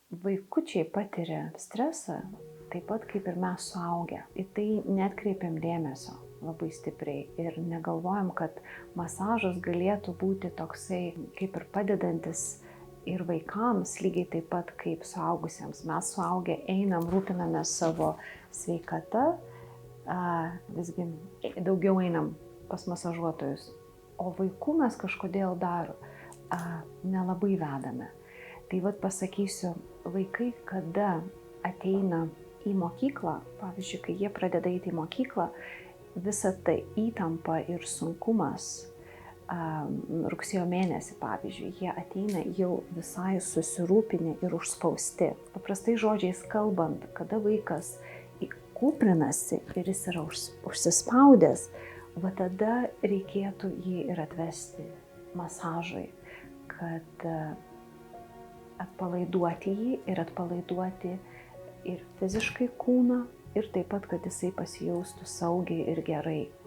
Vaikučiai patiria stresą taip pat kaip ir mes suaugę. Į tai neatkreipiam dėmesio labai stipriai ir negalvojam, kad masažas galėtų būti toksai kaip ir padedantis ir vaikams lygiai taip pat kaip suaugusiems. Mes suaugę einam, rūpinamės savo sveikata, visgi daugiau einam pas masažuotojus, o vaikų mes kažkodėl dar nelabai vedame. Tai vat pasakysiu, vaikai, kada ateina į mokyklą, pavyzdžiui, kai jie pradeda eiti į mokyklą, visa ta įtampa ir sunkumas rugsėjo mėnesį, pavyzdžiui, jie ateina jau visai susirūpinę ir užspausti. Paprastai žodžiais kalbant, kada vaikas kūprinasi ir jis yra užsispaudęs, va tada reikėtų jį ir atvesti masažui, kad atpalaiduoti jį ir atpalaiduoti ir fiziškai kūną, ir taip pat, kad jisai pasijaustų saugiai ir gerai.